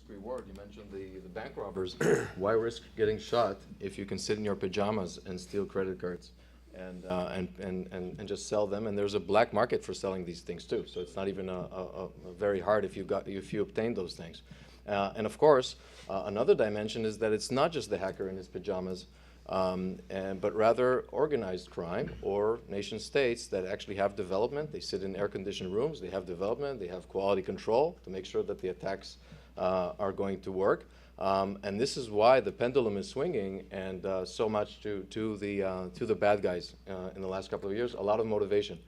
reward. You mentioned the bank robbers. Why risk getting shot if you can sit in your pajamas and steal credit cards and just sell them? And there's a black market for selling these things too. So it's not even a very hard if you obtain those things. And of course, another dimension is that it's not just the hacker in his pajamas, but rather organized crime or nation states that actually have development. They sit in air-conditioned rooms, they have development, they have quality control to make sure that the attacks are going to work. And this is why the pendulum is swinging, and so much to the bad guys in the last couple of years. A lot of motivation.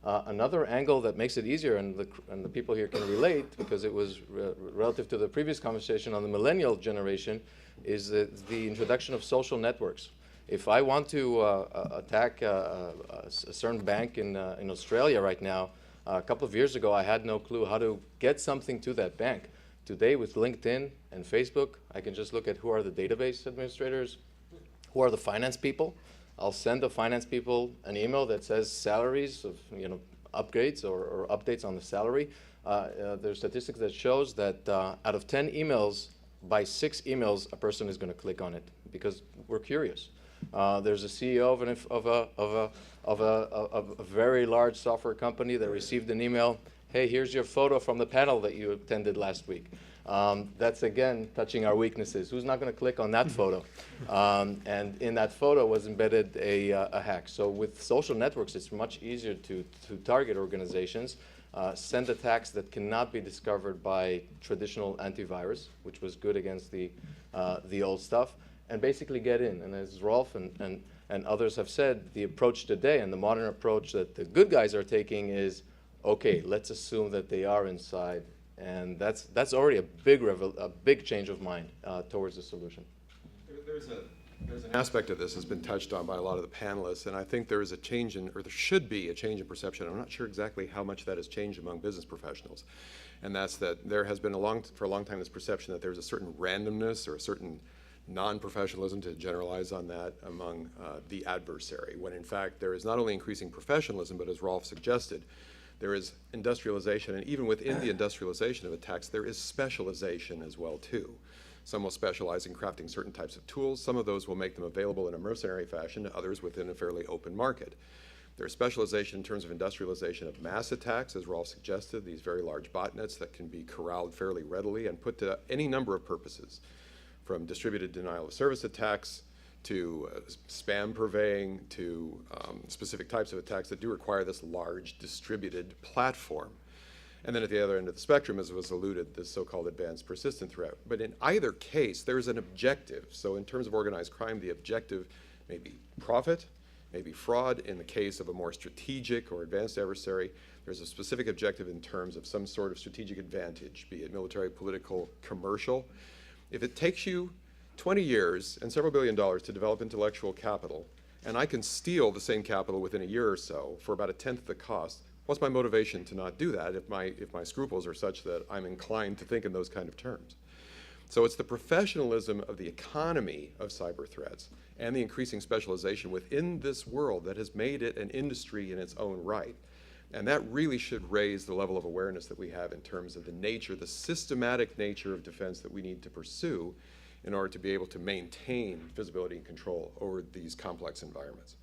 Another angle that makes it easier, and the people here can relate because it was relative to the previous conversation on the millennial generation, is the introduction of social networks. If I want to attack a certain bank in Australia right now, a couple of years ago I had no clue how to get something to that bank. Today with LinkedIn and Facebook, I can just look at who are the database administrators, who are the finance people. I'll send the finance people an email that says salaries of upgrades or updates on the salary. There's statistics that shows that out of 10 emails, by 6 emails, a person is going to click on it because we're curious. There's a CEO of a very large software company that received an email. Hey, here's your photo from the panel that you attended last week. That's again touching our weaknesses. Who's not going to click on that photo? And in that photo was embedded a hack. So with social networks, it's much easier to target organizations, send attacks that cannot be discovered by traditional antivirus, which was good against the old stuff, and basically get in. And as Rolf and others have said, the approach today and the modern approach that the good guys are taking is, okay, let's assume that they are inside. And that's already a big change of mind towards the solution. There's an aspect of this that's been touched on by a lot of the panelists, and I think there is a change in, or there should be a change in perception. I'm not sure exactly how much that has changed among business professionals. And that's that there has been for a long time this perception that there's a certain randomness or a certain non-professionalism, to generalize on that, among the adversary, when in fact there is not only increasing professionalism, but as Rolf suggested, there is industrialization, and even within the industrialization of attacks, there is specialization as well too. Some will specialize in crafting certain types of tools. Some of those will make them available in a mercenary fashion, others within a fairly open market. There's specialization in terms of industrialization of mass attacks, as Rolf suggested, these very large botnets that can be corralled fairly readily and put to any number of purposes, from distributed denial of service attacks to spam purveying, to specific types of attacks that do require this large distributed platform. And then at the other end of the spectrum, as was alluded, this so-called advanced persistent threat. But in either case, there's an objective. So in terms of organized crime, the objective may be profit, may be fraud. In the case of a more strategic or advanced adversary, there's a specific objective in terms of some sort of strategic advantage, be it military, political, commercial. If it takes you 20 years and several $1 billion to develop intellectual capital, and I can steal the same capital within a year or so for about 1/10 of the cost, what's my motivation to not do that if my scruples are such that I'm inclined to think in those kind of terms? So it's the professionalism of the economy of cyber threats and the increasing specialization within this world that has made it an industry in its own right. And that really should raise the level of awareness that we have in terms of the nature, the systematic nature of defense that we need to pursue in order to be able to maintain visibility and control over these complex environments.